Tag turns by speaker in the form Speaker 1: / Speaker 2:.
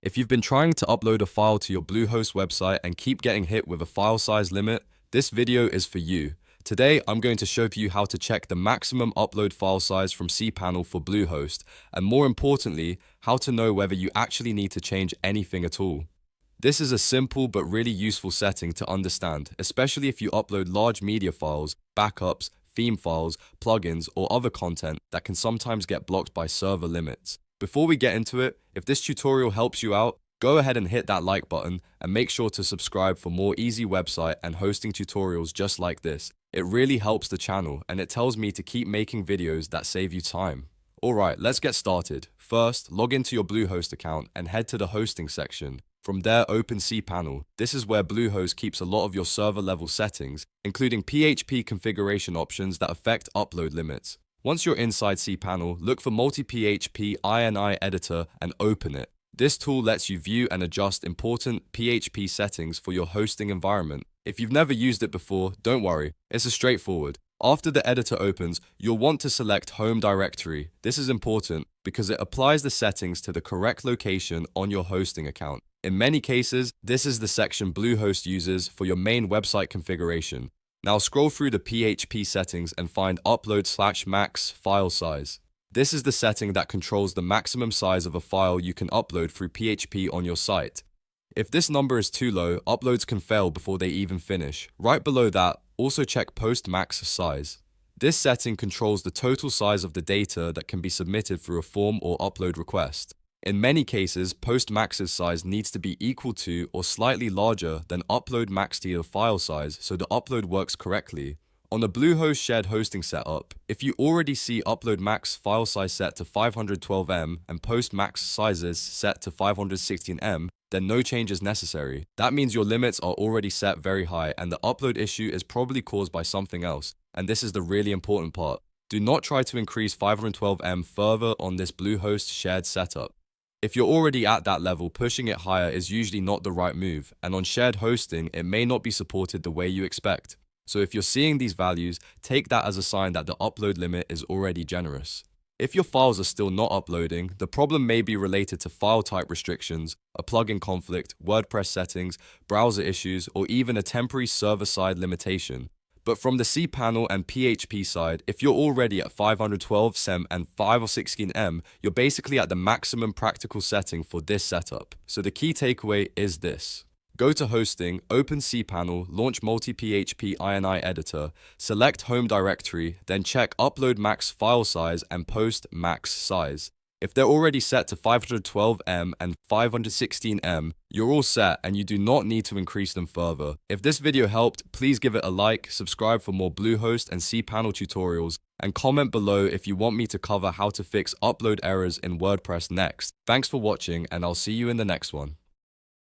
Speaker 1: If you've been trying to upload a file to your Bluehost website and keep getting hit with a file size limit, this video is for you. Today, I'm going to show you how to check the maximum upload file size from CPanel for Bluehost, and more importantly, how to know whether you actually need to change anything at all. This is a simple but really useful setting to understand, especially if you upload large media files, backups, theme files, plugins, or other content that can sometimes get blocked by server limits. Before we get into it, if this tutorial helps you out, go ahead and hit that like button and make sure to subscribe for more easy website and hosting tutorials just like this. It really helps the channel and it tells me to keep making videos that save you time. Alright, let's get started. First, log into your Bluehost account and head to the hosting section. From there, open CPanel. This is where Bluehost keeps a lot of your server level settings, including PHP configuration options that affect upload limits. Once you're inside CPanel, look for MultiPHP INI Editor and open it. This tool lets you view and adjust important PHP settings for your hosting environment. If you've never used it before, don't worry, it's straightforward. After the editor opens, you'll want to select Home Directory. This is important because it applies the settings to the correct location on your hosting account. In many cases, this is the section Bluehost uses for your main website configuration. Now scroll through the PHP settings and find upload/max file size. This is the setting that controls the maximum size of a file you can upload through PHP on your site. If this number is too low, uploads can fail before they even finish. Right below that, also check post max size. This setting controls the total size of the data that can be submitted through a form or upload request. In many cases, post max's size needs to be equal to or slightly larger than upload max tier file size so the upload works correctly. On the Bluehost shared hosting setup, if you already see upload max file size set to 512 MB and post max sizes set to 516 MB, then no change is necessary. That means your limits are already set very high and the upload issue is probably caused by something else. And this is the really important part. Do not try to increase 512 MB further on this Bluehost shared setup. If you're already at that level, pushing it higher is usually not the right move, and on shared hosting, it may not be supported the way you expect. So if you're seeing these values, take that as a sign that the upload limit is already generous. If your files are still not uploading, the problem may be related to file type restrictions, a plugin conflict, WordPress settings, browser issues, or even a temporary server-side limitation. But from the CPanel and PHP side, if you're already at 512 MB and 516 MB, you're basically at the maximum practical setting for this setup. So the key takeaway is this. Go to Hosting, open CPanel, launch MultiPHP INI Editor, select Home Directory, then check Upload Max File Size and Post Max Size. If they're already set to 512 MB and 516 MB, you're all set and you do not need to increase them further. If this video helped, please give it a like, subscribe for more Bluehost and CPanel tutorials, and comment below if you want me to cover how to fix upload errors in WordPress next. Thanks for watching and I'll see you in the next one.